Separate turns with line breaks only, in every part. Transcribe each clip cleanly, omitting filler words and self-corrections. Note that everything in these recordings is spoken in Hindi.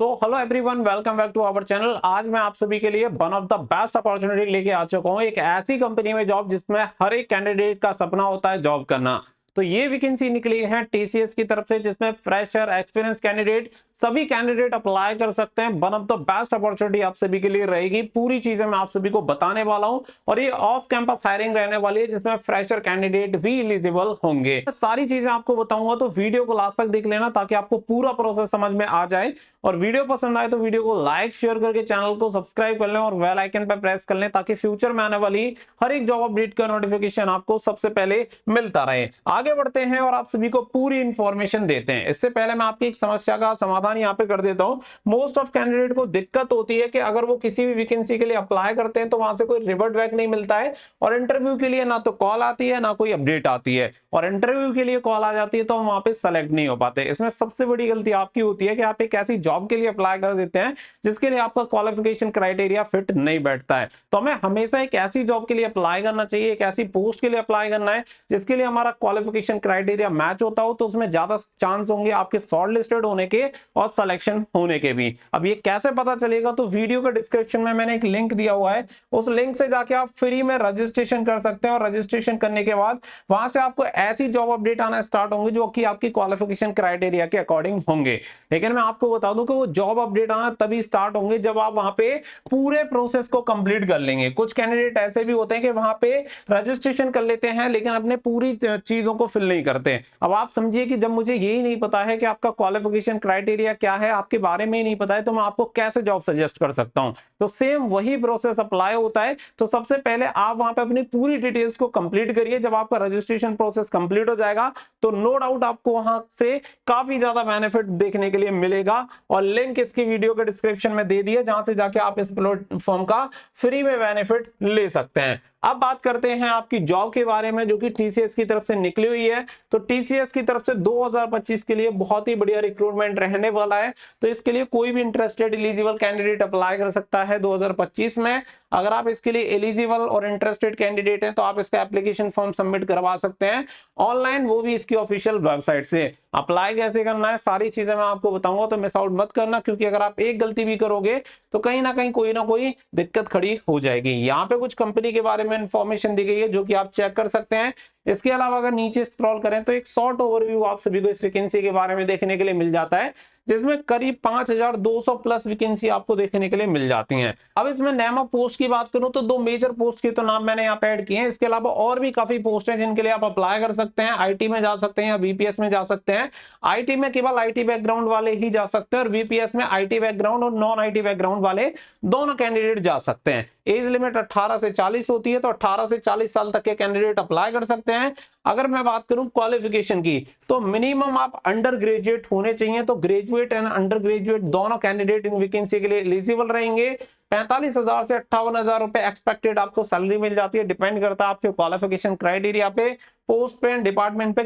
तो hello everyone, welcome back to our channel. आज मैं आप सभी के लिए one of the best opportunity लेके आ चुका हूं, एक ऐसी कंपनी में जॉब जिसमें हर एक कैंडिडेट का सपना होता है जॉब करना। तो ये वैकेंसी निकली है टीसीएस की तरफ से, जिसमें फ्रेशर, एक्सपीरियंस कैंडिडेट सभी कैंडिडेट अप्लाई कर सकते हैं। One of the best opportunity आप सभी के लिए रहेगी। पूरी चीजें मैं आप सभी को बताने वाला हूं और ये ऑफ कैंपस हायरिंग रहने वाली है, जिसमें फ्रेशर कैंडिडेट भी एलिजिबल होंगे। सारी चीजें आपको बताऊंगा, तो वीडियो को लास्ट तक देख लेना ताकि आपको पूरा प्रोसेस समझ में आ जाए। और वीडियो पसंद आए तो वीडियो को लाइक शेयर करके चैनल को सब्सक्राइब कर लें और बेल आइकन पर प्रेस कर लें, ताकि फ्यूचर में आने वाली हर एक जॉब अपडेट का नोटिफिकेशन आपको सबसे पहले मिलता रहे। आगे बढ़ते हैं और आप सभी को पूरी इंफॉर्मेशन देते हैं। इससे पहले मैं आपकी एक समस्या का समाधान यहाँ पे कर देता हूँ। मोस्ट ऑफ कैंडिडेट को दिक्कत होती है कि अगर वो किसी भी वैकेंसी के लिए अप्लाई करते हैं तो वहां से कोई रिवर्ट बैक नहीं मिलता है, और इंटरव्यू के लिए ना तो कॉल आती है ना कोई अपडेट आती है, और इंटरव्यू के लिए कॉल आ जाती है तो हम वहां पे सेलेक्ट नहीं हो पाते। इसमें सबसे बड़ी गलती आपकी होती है कि आप एक ऐसी जॉब के लिए अप्लाई कर देते हैं जिसके लिए आपका क्वालिफिकेशन क्राइटेरिया फिट नहीं बैठता है। तो हमें हमेशा एक ऐसी जॉब के लिए अप्लाई करना चाहिए, एक ऐसी पोस्ट के लिए अप्लाई करना है जिसके लिए हमारा क्वालिफिकेशन क्राइटेरिया मैच होता हो, तो उसमें ज्यादा चांस होंगे आपके शॉर्ट लिस्टेड होने के और सिलेक्शन होने के भी। अब ये कैसे पता चलेगा, तो वीडियो के डिस्क्रिप्शन में मैंने एक लिंक दिया हुआ है, उस लिंक से जाके आप फ्री में रजिस्ट्रेशन कर सकते हैं, और रजिस्ट्रेशन करने के बाद वहां से आपको ऐसी जॉब अपडेट आना स्टार्ट होंगे जो कि आपकी क्वालिफिकेशन क्राइटेरिया के अकॉर्डिंग होंगे। लेकिन मैं आपको बता दूं कि वो जॉब अपडेट आना तभी स्टार्ट होंगे जब आप वहां पे पूरे प्रोसेस को कंप्लीट कर लेंगे। कुछ कैंडिडेट ऐसे भी होते हैं कि वहां पे रजिस्ट्रेशन कर लेते हैं लेकिन अपने पूरी चीजों को फिल नहीं करते। अब आप समझिए कि जब मुझे यही नहीं पता है कि आपका क्वालिफिकेशन क्राइटेरिया क्या है, आपके बारे में ही नहीं पता है, तो मैं आपको कैसे जॉब सजेस्ट कर सकता हूं। तो सेम वही प्रोसेस अप्लाई होता है। तो सबसे पहले आप वहां पे अपनी पूरी डिटेल्स को कंप्लीट करिए। जब आपका रजिस्ट्रेशन प्रोसेस कंप्लीट हो जाएगा तो नो डाउट आपको वहां से काफी ज्यादा बेनिफिट देखने के लिए मिलेगा, और लिंक इसकी वीडियो के डिस्क्रिप्शन में दे दिए, जहां से जाके आप इस प्लेटफॉर्म का फ्री में बेनिफिट ले सकते हैं। अब बात करते हैं आपकी जॉब के बारे में, जो कि टीसीएस की तरफ से निकली हुई है। तो टीसीएस की तरफ से 2025 के लिए बहुत ही बढ़िया रिक्रूटमेंट रहने वाला है। तो इसके लिए कोई भी इंटरेस्टेड एलिजिबल कैंडिडेट अप्लाई कर सकता है 2025 में। अगर आप इसके लिए एलिजिबल और इंटरेस्टेड कैंडिडेट हैं तो आप इसका एप्लीकेशन फॉर्म सबमिट करवा सकते हैं ऑनलाइन, वो भी इसकी ऑफिशियल वेबसाइट से। अप्लाई कैसे करना है सारी चीजें मैं आपको बताऊंगा, तो मिस आउट मत करना, क्योंकि अगर आप एक गलती भी करोगे तो कहीं ना कहीं कोई ना कोई दिक्कत खड़ी हो जाएगी। यहाँ पे कुछ कंपनी के बारे में इंफॉर्मेशन दी गई है जो कि आप चेक कर सकते हैं। इसके अलावा अगर नीचे स्क्रॉल करें तो एक शॉर्ट ओवरव्यू आप सभी को इस वैकेंसी के बारे में देखने के लिए मिल जाता है, जिसमें करीब 5200 प्लस वैकेंसी आपको देखने के लिए मिल जाती हैं। अब इसमें नेम ऑफ पोस्ट की बात करूं तो दो मेजर पोस्ट के तो नाम मैंने यहाँ पे ऐड किए हैं। इसके अलावा और भी काफी पोस्ट हैं जिनके लिए आप अप्लाई कर सकते हैं। आईटी में जा सकते हैं या बीपीएस में जा सकते हैं। आईटी में केवल आईटी बैकग्राउंड वाले ही जा सकते हैं, और बीपीएस में आईटी बैकग्राउंड और नॉन आईटी बैकग्राउंड वाले दोनों कैंडिडेट जा सकते हैं। एज लिमिट 18 से 40 होती है, तो 18 से 40 साल तक के कैंडिडेट अप्लाई कर सकते हैं। अगर मैं बात करूं क्वालिफिकेशन की, तो मिनिमम आप अंडर ग्रेजुएट होने चाहिए। तो ग्रेजुएट एंड अंडर ग्रेजुएट दोनों कैंडिडेट इन वैकेंसी के लिए एलिजिबल रहेंगे। 45,000 से 58,000 रुपए एक्सपेक्टेड आपको सैलरी मिल जाती है। डिपेंड करता है आपके क्वालिफिकेशन क्राइटेरिया पे, पोस्ट पे, डिपार्टमेंट पे,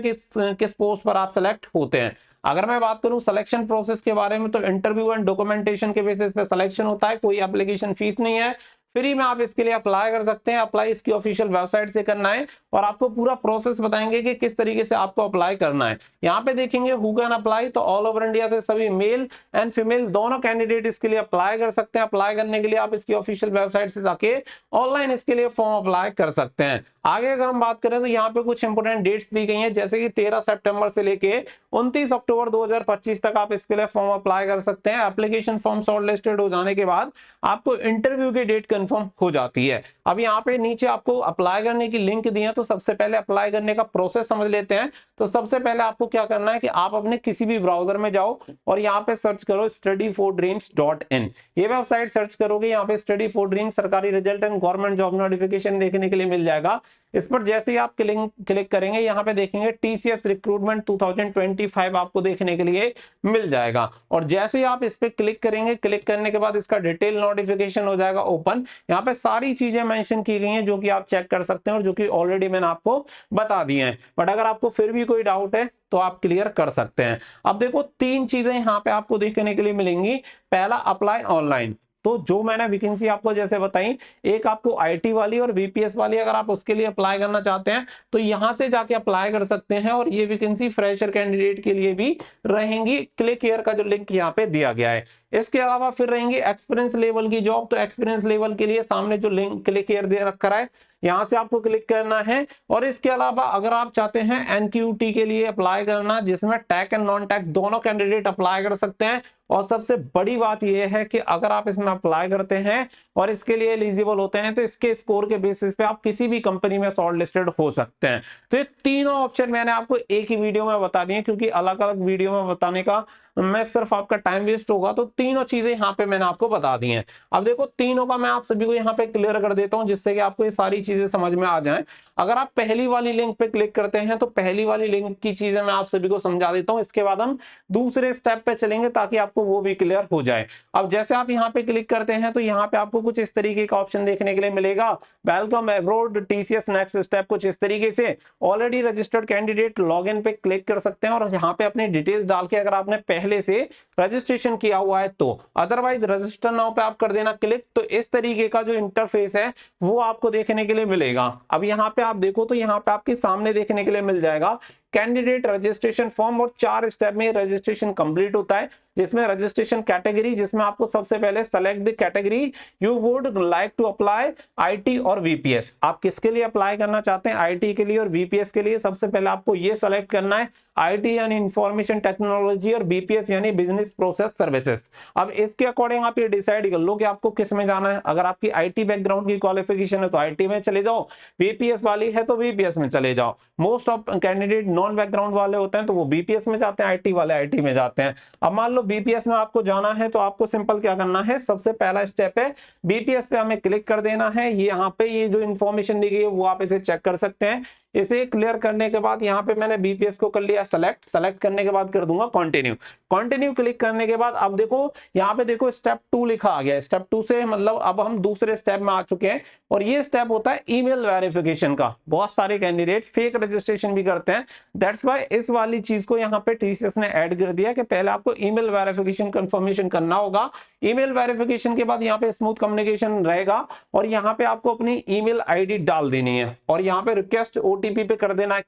किस पोस्ट पर आप सेलेक्ट होते हैं। अगर मैं बात करूं सिलेक्शन प्रोसेस के बारे में, तो इंटरव्यू एंड डॉक्यूमेंटेशन के बेसिस पे सिलेक्शन होता है। कोई एप्लीकेशन फीस नहीं है, फ्री में आप इसके लिए अप्लाई कर सकते हैं। अप्लाई इसकी ऑफिशियल वेबसाइट से करना है, और आपको पूरा प्रोसेस बताएंगे कि किस तरीके से आपको अप्लाई करना है। यहाँ पे देखेंगे हु कैन अप्लाई, तो ऑल ओवर इंडिया से सभी मेल एंड फीमेल दोनों कैंडिडेट इसके लिए अप्लाई कर सकते हैं। अप्लाई करने के लिए आप इसकी ऑफिशियल वेबसाइट से जाके ऑनलाइन इसके लिए फॉर्म अप्लाई कर सकते हैं। आगे अगर हम बात करें तो यहाँ पे कुछ इंपोर्टेंट डेट्स दी गई हैं, जैसे कि 13 सितंबर से लेके 29 अक्टूबर 2025 तक आप इसके लिए फॉर्म अप्लाई कर सकते हैं। एप्लीकेशन फॉर्म शॉर्टलिस्टेड हो जाने के बाद आपको इंटरव्यू की डेट कंफर्म हो जाती है। अब यहाँ पे नीचे आपको अप्लाई करने की लिंक दी है, तो सबसे पहले अप्लाई करने का प्रोसेस समझ लेते हैं। तो सबसे पहले आपको क्या करना है कि आप अपने किसी भी ब्राउजर में जाओ और यहाँ पे सर्च करो studyfordreams.in। ये वेबसाइट सर्च करोगे, यहाँ पे स्टडी फॉर ड्रीम्स सरकारी result and government job notification देखने के लिए मिल जाएगा। इस पर जैसे ही आप क्लिक करेंगे, यहाँ पे देखेंगे टीसीएस रिक्रूटमेंट 2025 आपको देखने के लिए मिल जाएगा। और जैसे ही आप इस पे क्लिक करेंगे, क्लिक करने के बाद इसका डिटेल नोटिफिकेशन हो जाएगा ओपन। यहाँ पे सारी चीजें मेंशन की गई हैं जो कि आप चेक कर सकते हैं, और जो कि ऑलरेडी मैंने आपको बता दी हैं। बट अगर आपको फिर भी कोई डाउट है तो आप क्लियर कर सकते हैं। अब देखो, तीन चीजें यहाँ पे आपको देखने के लिए मिलेंगी। पहला, अप्लाई ऑनलाइन। तो जो मैंने वैकेंसी आपको जैसे बताई, एक आपको आईटी वाली और वीपीएस वाली, अगर आप उसके लिए अप्लाई करना चाहते हैं तो यहां से जाके अप्लाई कर सकते हैं। और ये वैकेंसी फ्रेशर कैंडिडेट के लिए भी रहेंगी। क्लिक हियर का जो लिंक यहाँ पे दिया गया है, इसके अलावा फिर रहेंगे एक्सपीरियंस लेवल की जॉब। तो एक्सपीरियंस लेवल के लिए सामने जो लिंक क्लिक हियर दे रखा है, यहां से आपको क्लिक करना है। और इसके अलावा अगर आप चाहते हैं एनक्यूटी के लिए अप्लाई करना, जिसमें टैक एंड नॉन टैक दोनों कैंडिडेट अप्लाई कर सकते हैं। और सबसे बड़ी बात यह है कि अगर आप इसमें अप्लाई करते हैं और इसके लिए एलिजिबल होते हैं, तो इसके स्कोर के बेसिस पे आप किसी भी कंपनी में शॉर्ट लिस्टेड हो सकते हैं। तो ये तीनों ऑप्शन मैंने आपको एक ही वीडियो में बता दिए, क्योंकि अलग अलग वीडियो में बताने का मैं सिर्फ आपका टाइम वेस्ट होगा। तो तीनों चीजें यहाँ पे मैंने आपको बता दी हैं। अब देखो तीनों का मैं आप सभी को यहाँ पे क्लियर कर देता हूँ, जिससे कि आपको ये सारी चीजें समझ में आ जाएं। अगर आप पहली वाली लिंक पे क्लिक करते हैं, तो पहली वाली लिंक की चीजें मैं आप सभी को समझा देता हूँ। इसके बाद हम दूसरे स्टेप पे चलेंगे, ताकि आपको वो भी क्लियर हो जाए। अब जैसे आप यहाँ पे क्लिक करते हैं, तो यहाँ पे आपको कुछ इस तरीके का ऑप्शन देखने के लिए मिलेगा, welcome abroad TCS next step, कुछ इस तरीके से। Already registered candidate log in पे क्लिक कर सकते हैं, और यहाँ पे अपनी डिटेल्स डाल के, अगर आपने पहले से रजिस्ट्रेशन किया हुआ है तो, अदरवाइज रजिस्टर नाउ पे आप कर देना क्लिक। तो इस तरीके का जो इंटरफेस है वो आपको देखने के लिए मिलेगा। अब यहाँ पे आप देखो तो यहाँ पे आपके सामने देखने के लिए मिल जाएगा कैंडिडेट रजिस्ट्रेशन फॉर्म, और 4 स्टेप में रजिस्ट्रेशन कंप्लीट होता है। जिसमें रजिस्ट्रेशन कैटेगरी, जिसमें आपको सबसे पहले select the category you would like to apply, IT और वीपीएस। आप किसके लिए अप्लाई करना चाहते हैं, आईटी के लिए और वीपीएस के लिए। सबसे पहले आपको ये सेलेक्ट करना है, आईटी यानी इंफॉर्मेशन टेक्नोलॉजी, और बीपीएस यानी बिजनेस प्रोसेस सर्विसेज। अब इसके अकॉर्डिंग आप ये डिसाइड कर लो कि आपको किस में जाना है। अगर आपकी आईटी बैकग्राउंड की क्वालिफिकेशन है तो आईटी में चले जाओ, बीपीएस वाली है तो बीपीएस में चले जाओ। Most of candidate non background वाले होते हैं तो वो बीपीएस में जाते हैं, आईटी वाले आईटी में जाते हैं। अब मान लो बीपीएस में आपको जाना है, तो आपको सिंपल क्या करना है, सबसे पहला स्टेप है बीपीएस पे हमें क्लिक कर देना है। ये यहाँ पे ये जो इन्फॉर्मेशन दी गई है वो आप इसे चेक कर सकते हैं। इसे क्लियर करने के बाद यहाँ पे मैंने बीपीएस को कर लिया सेलेक्ट करने के बाद कर दूंगा कंटिन्यू क्लिक करने के बाद अब देखो यहाँ पे देखो स्टेप 2 लिखा आ गया। स्टेप 2 से मतलब अब हम दूसरे स्टेप में आ चुके हैं, और ये स्टेप होता है ईमेल वेरिफिकेशन का। बहुत सारे कैंडिडेट फेक रजिस्ट्रेशन भी करते हैं, दैट्स व्हाई इस वाली चीज को यहाँ पे टीसीएस ने ऐड कर दिया कि पहले आपको ईमेल वेरिफिकेशन कंफर्मेशन करना होगा। ईमेल वेरिफिकेशन के बाद यहाँ पे स्मूथ कम्युनिकेशन रहेगा, और यहाँ पे आपको अपनी ईमेल आईडी डाल देनी है, और यहाँ पे रिक्वेस्ट ओटीपी पे कर देना है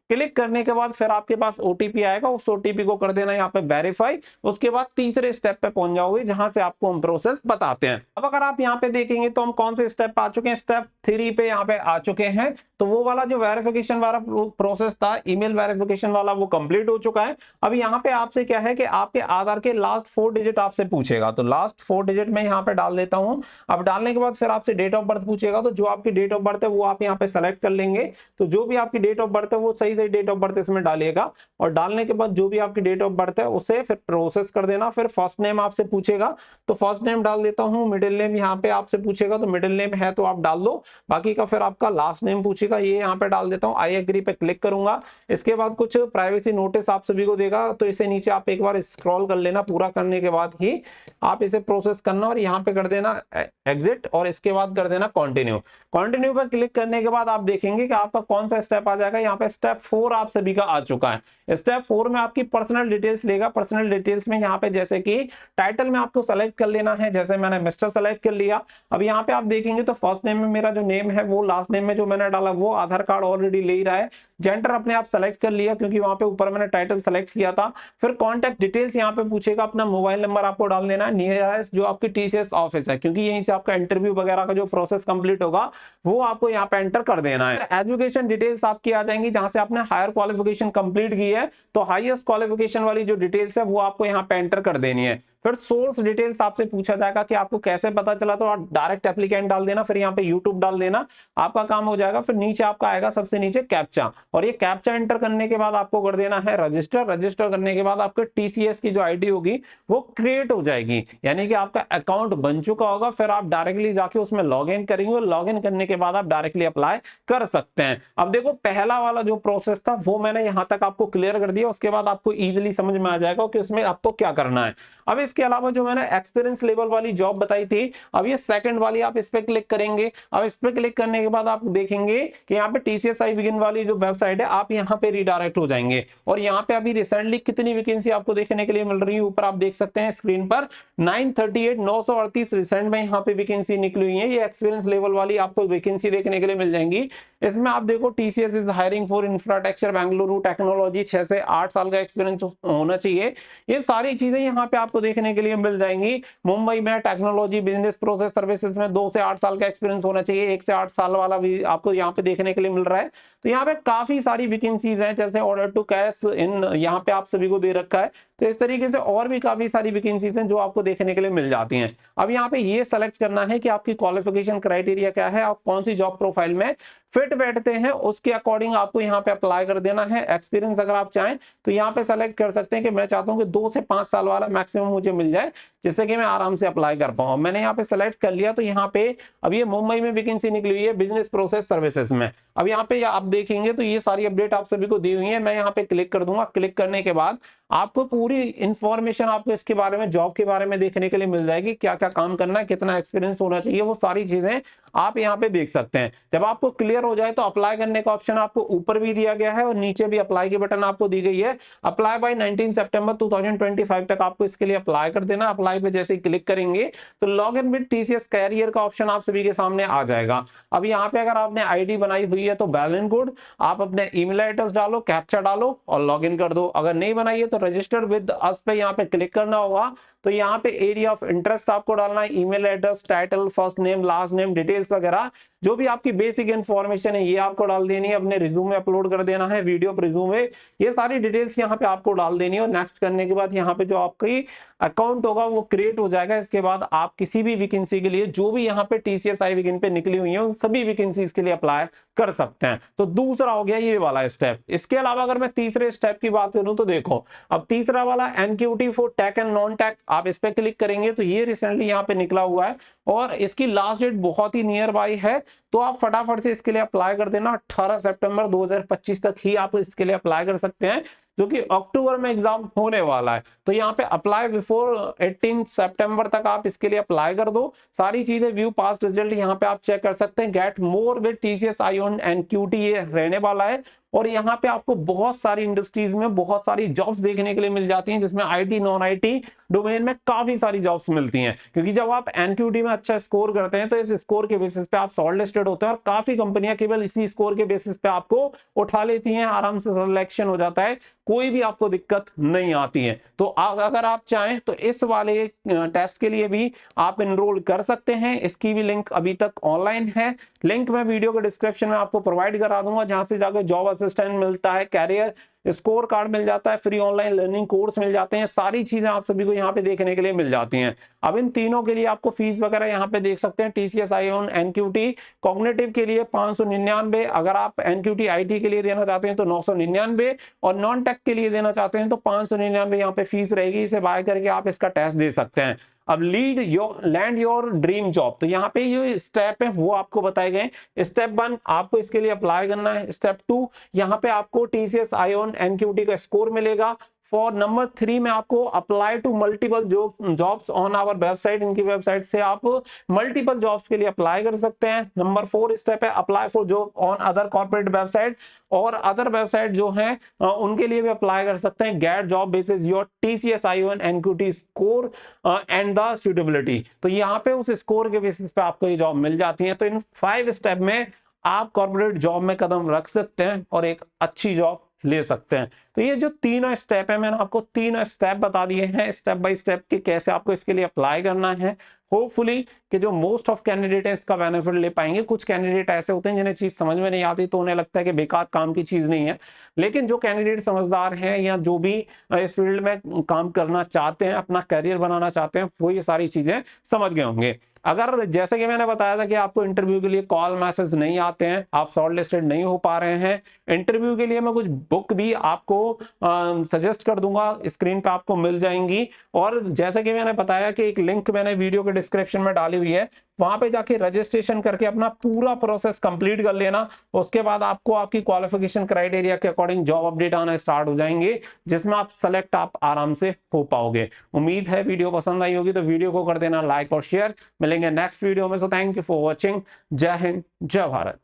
क्लिक करने के बाद फिर आपके पास ओटीपी आएगा, उस ओटीपी को कर देना यहाँ पे वेरीफाई। उसके बाद तीसरे स्टेप पे पहुंच जाओगे, जहां से आपको हम प्रोसेस बताते हैं। अब अगर आप यहाँ पे देखेंगे तो हम कौन से स्टेप पे आ चुके हैं, स्टेप 3 पे यहाँ पे आ चुके हैं। तो वो वाला जो वेरिफिकेशन वाला प्रोसेस था, ईमेल वेरिफिकेशन वाला, वो कंप्लीट हो चुका है। अब यहाँ पे आपसे क्या है कि आपके आधार के लास्ट 4 डिजिट आपसे पूछेगा, तो लास्ट 4 डिजिट में यहाँ पे डाल देता हूँ। अब डालने के बाद फिर आपसे डेट ऑफ बर्थ पूछेगा, तो जो आपकी डेट ऑफ बर्थ है वो आप यहाँ पे सेलेक्ट कर लेंगे। तो जो भी आपकी डेट ऑफ बर्थ है वो सही डेट ऑफ बर्थ इसमें डालिएगा, और डालने के बाद जो भी आपकी डेट ऑफ बर्थ है उसे फिर प्रोसेस कर देना। फिर फर्स्ट नेम आपसे पूछेगा, तो फर्स्ट नेम डाल देता हूँ। मिडिल नेम यहाँ पे आपसे पूछेगा, तो मिडिल नेम है तो आप डाल दो, बाकी का फिर आपका लास्ट नेम पूछेगा, ये यहाँ पे डाल देता हूँ। आई एग्री पे क्लिक करूंगा। इसके बाद कुछ प्राइवेसी नोटिस आप सभी को देगा, तो इसे नीचे आप एक बार स्क्रॉल कर लेना। पूरा करने के बाद ही आप इसे प्रोसेस करना, और यहाँ पे कर देना एग्जिट, और इसके बाद कर देना कंटिन्यू पे क्लिक करने के बाद आप देखेंगे कि आपका कौन सा स्टेप आ जाएगा। यहाँ पे स्टेप 4 आप सभी का आ चुका है। स्टेप 4 में आपकी पर्सनल डिटेल्स लेगा। पर्सनल डिटेल्स में यहाँ पे जैसे कि टाइटल में आपको सेलेक्ट कर लेना है, जैसे मैंने मिस्टर सेलेक्ट कर लिया। अब यहाँ पे आप देखेंगे तो फर्स्ट नेम में मेरा जो नेम है वो लास्ट नेम में जो मैंने डाला वो आधार कार्ड ऑलरेडी ले ही रहा है। जेंडर अपने आप सेलेक्ट कर लिया, क्योंकि वहां पे ऊपर मैंने टाइटल सेलेक्ट किया था। फिर कॉन्टैक्ट डिटेल्स यहाँ पे पूछेगा, अपना मोबाइल नंबर आपको डाल देना है, नियरेस्ट जो आपकी टीसीएस ऑफिस है, क्योंकि यहीं से आपका इंटरव्यू वगैरह का जो प्रोसेस कंप्लीट होगा वो आपको यहाँ पे एंटर कर देना है। एजुकेशन डिटेल्स आपकी आ जाएंगी, जहां से आपने हायर क्वालिफिकेशन कंप्लीट की है, तो हाईएस्ट क्वालिफिकेशन वाली जो डिटेल्स है वो आपको यहाँ पे एंटर कर देनी है। फिर सोर्स डिटेल्स आपसे पूछा जाएगा कि आपको कैसे पता चला, तो आप डायरेक्ट एप्लीकेंट डाल देना, फिर यहाँ पे यूट्यूब डाल देना, आपका काम हो जाएगा। फिर नीचे आपका आएगा सबसे नीचे कैप्चा, और ये कैप्चा एंटर करने के बाद आपको कर देना है रजिस्टर करने के बाद आपके टीसीएस की जो आईडी होगी वो क्रिएट हो जाएगी, यानी कि आपका अकाउंट बन चुका होगा। फिर आप डायरेक्टली जाके उसमें लॉग इन करेंगे, लॉग इन करने के बाद आप डायरेक्टली अप्लाई कर सकते हैं। अब देखो पहला वाला जो प्रोसेस था वो मैंने यहां तक आपको क्लियर कर दिया, उसके बाद आपको इजीली समझ में आ जाएगा कि उसमें आपको क्या करना है। अब इसके अलावा जो मैंने एक्सपीरियंस लेवल वाली जॉब बताई थी, अब ये सेकंड वाली आप इस पे क्लिक करेंगे। अब इस पे क्लिक करने के बाद आप देखेंगे कि यहाँ पे टीसीएस आई बिगिन वाली जो वेबसाइट है, आप यहाँ पे रिडायरेक्ट हो जाएंगे, और यहाँ पे अभी रिसेंटली कितनी वैकेंसी आपको देखने के लिए मिल रही है, ऊपर आप देख सकते हैं स्क्रीन पर 938 रिसेंट में यहाँ पे वैकेंसी निकली हुई है। ये एक्सपीरियंस लेवल वाली आपको वैकेंसी देखने के लिए मिल जाएंगी। इसमें आप देखो TCS is hiring for infrastructure Bengaluru technology, 6 से 8 साल का एक्सपीरियंस होना चाहिए। ये सारी चीजें यहाँ पे आपको देखने देखने के लिए मिल जाएंगी। मुंबई में टेक्नोलॉजी बिजनेस प्रोसेस सर्विसेज में 2 से 8 साल का एक्सपीरियंस होना चाहिए, 1 से 8 साल वाला भी आपको यहाँ पे देखने के लिए मिल रहा है। तो यहाँ पे काफी सारी वैकेंसीज हैं, जैसे ऑर्डर टू कैश इन यहाँ पे आप सभी को दे रखा है। तो इस तरीके से और भी काफी सारी वैकेंसीज हैं जो आपको देखने के लिए मिल जाती हैं। अब यहाँ पे ये सेलेक्ट करना है कि आपकी क्वालिफिकेशन क्राइटेरिया क्या है, आप कौन सी जॉब प्रोफाइल में फिट बैठते हैं, उसके अकॉर्डिंग आपको यहाँ पे अप्लाई कर देना है। एक्सपीरियंस अगर आप चाहें तो यहाँ पे सेलेक्ट कर सकते हैं कि मैं चाहता हूँ कि 2 से 5 साल वाला मैक्सिमम मुझे मिल जाए, जिससे कि मैं आराम से अप्लाई कर पाऊँ। मैंने यहाँ पे सेलेक्ट कर लिया। तो यहाँ पे अब ये मुंबई में वैकेंसी निकली हुई है बिजनेस प्रोसेस सर्विसेज में। अब यहाँ पे आप देखेंगे तो ये सारी अपडेट आप सभी को दी हुई है। मैं यहाँ पे क्लिक कर दूंगा। क्लिक करने के बाद आपको पूरी इंफॉर्मेशन आपको इसके बारे में, जॉब के बारे में देखने के लिए मिल जाएगी। क्या क्या काम करना है, कितना एक्सपीरियंस होना चाहिए, वो सारी चीजें आप यहाँ पे देख सकते हैं। जब आपको क्लियर हो जाए तो अप्लाई करने का ऑप्शन आपको ऊपर भी दिया गया है और नीचे भी अप्लाई की बटन आपको दी गई है। अप्लाई बाय 19 सितंबर 2025 तक आपको इसके लिए अप्लाई कर देना। अप्लाई पे जैसे ही क्लिक करेंगे तो log in with TCS career का ऑप्शन आप सभी के सामने आ जाएगा। अब यहाँ पे अगर आपने आईडी बनाई हुई है तो वेल एंड गुड, आप अपने ईमेल एड्रेस डालो, कैप्चा डालो और लॉग इन कर दो। अगर नहीं बनाई है तो रजिस्टर विद अस पे यहाँ पे क्लिक करना होगा। तो यहाँ पे एरिया ऑफ इंटरेस्ट आपको डालना है, email address, title, first name, last name, details वगैरह जो भी आपकी बेसिक इंफॉर्मेशन है ये आपको डाल देनी है। अपने रिज्यूमे अपलोड कर देना है, वीडियो रिज्यूमे, ये सारी डिटेल्स यहाँ पे आपको डाल देनी है। और नेक्स्ट करने के बाद यहाँ पे जो आपकी अकाउंट होगा वो क्रिएट हो जाएगा। इसके बाद आप किसी भी वैकेंसी के लिए जो भी यहाँ पे टीसीएस आई विगिन पे निकली हुई है उन सभी वैकेंसीज के लिए अप्लाई कर सकते हैं। तो दूसरा हो गया ये वाला स्टेप। इसके अलावा अगर मैं तीसरे स्टेप की बात करूं तो देखो, अब तीसरा वाला NQT for tech and non tech, आप इस पे क्लिक करेंगे तो ये रिसेंटली यहाँ पे निकला हुआ है और इसकी लास्ट डेट बहुत ही नियर बाई है। तो आप फटाफट से इसके लिए अप्लाई कर देना। 18 सितंबर 2025 तक ही आप इसके लिए अप्लाई कर सकते हैं, जो कि अक्टूबर में एग्जाम होने वाला है। तो यहाँ पे अप्लाई बिफोर 18 सितंबर तक आप इसके लिए अप्लाई कर दो। सारी चीजें व्यू पास्ट रिजल्ट यहाँ पे आप चेक कर सकते हैं। Get more with TCS iON NQT ये रहने वाला है। और यहाँ पे आपको बहुत सारी इंडस्ट्रीज में बहुत सारी जॉब्स देखने के लिए मिल जाती हैं, जिसमें आईटी नॉन आईटी डोमेन में काफी सारी जॉब्स मिलती हैं। क्योंकि जब आप एनक्यूटी में अच्छा स्कोर करते हैं तो इस स्कोर के बेसिस पे आप शॉर्टलिस्टेड होते हैं और काफी कंपनियां केवल इसी स्कोर के बेसिस पे आपको उठा लेती हैं, आराम से सिलेक्शन हो जाता है, कोई भी आपको दिक्कत नहीं आती है। तो अगर आप चाहें तो इस वाले टेस्ट के लिए भी आप एनरोल कर सकते हैं। इसकी भी लिंक अभी तक ऑनलाइन है, लिंक मैं वीडियो के डिस्क्रिप्शन में आपको प्रोवाइड करा दूंगा, जहां से जाकर जॉब असिस्टेंट मिलता है, कैरियर स्कोर कार्ड मिल जाता है, फ्री ऑनलाइन लर्निंग कोर्स मिल जाते हैं, सारी चीजें आप सभी को यहाँ पे देखने के लिए मिल जाती हैं। अब इन तीनों के लिए आपको फीस वगैरह यहाँ पे देख सकते हैं। टीसीएस आईओन एनक्यूटी कॉग्निटिव के लिए 599, अगर आप एनक्यूटी आईटी के लिए देना चाहते हैं तो 999 और नॉन टेक के लिए देना चाहते हैं तो 599 यहाँ पे फीस रहेगी। इसे बाय करके आप इसका टेस्ट दे सकते हैं। अब लैंड योर ड्रीम जॉब, तो यहाँ पे ये स्टेप है वो आपको बताए गए। स्टेप 1 आपको इसके लिए अप्लाई करना है। स्टेप 2 यहाँ पे आपको टीसीएस आईओन एनक्यूटी का स्कोर मिलेगा। फॉर नंबर 3 में आपको apply to multiple jobs on our website, इनकी वेबसाइट से आप मल्टीपल जॉब्स के लिए अप्लाई कर सकते हैं। नंबर 4 स्टेप है apply for job on other corporate website, और अदर वेबसाइट जो हैं उनके लिए भी अप्लाई कर सकते हैं। Get job basis your TCS iON NQT score and the suitability, तो यहाँ पे उस स्कोर के बेसिस पे आपको ये जॉब मिल जाती है। तो इन 5 स्टेप में आप कॉर्पोरेट जॉब में कदम रख सकते हैं और एक अच्छी जॉब ले सकते हैं। तो ये जो तीनों स्टेप है, मैंने आपको तीनों स्टेप बता दिए हैं स्टेप बाय स्टेप के, कैसे आपको इसके लिए अप्लाई करना है। होपफुली कि जो मोस्ट ऑफ कैंडिडेट है इसका बेनिफिट ले पाएंगे। कुछ कैंडिडेट ऐसे होते हैं जिन्हें चीज समझ में नहीं आती तो उन्हें लगता है कि बेकार काम की चीज नहीं है, लेकिन जो कैंडिडेट समझदार हैं या जो भी इस फील्ड में काम करना चाहते हैं, अपना करियर बनाना चाहते हैं, वो ये सारी चीजें समझ गए होंगे। अगर जैसे कि मैंने बताया था कि आपको इंटरव्यू के लिए कॉल मैसेज नहीं आते हैं, आप शॉर्टलिस्टेड नहीं हो पा रहे हैं, इंटरव्यू के लिए मैं कुछ बुक भी आपको सजेस्ट कर दूंगा, स्क्रीन पे आपको मिल जाएंगी। और जैसे कि मैंने बताया कि एक लिंक मैंने वीडियो के डिस्क्रिप्शन में डाली हुई है, वहां पे जाके रजिस्ट्रेशन करके अपना पूरा प्रोसेस कंप्लीट कर लेना। उसके बाद आपको आपकी क्वालिफिकेशन क्राइटेरिया के अकॉर्डिंग जॉब अपडेट आना स्टार्ट हो जाएंगे, जिसमें आप सेलेक्ट आप आराम से हो पाओगे। उम्मीद है वीडियो पसंद आई होगी, तो वीडियो को कर देना लाइक और शेयर। मिलेंगे नेक्स्ट वीडियो में। So thank you for watching. जय हिंद, जय भारत।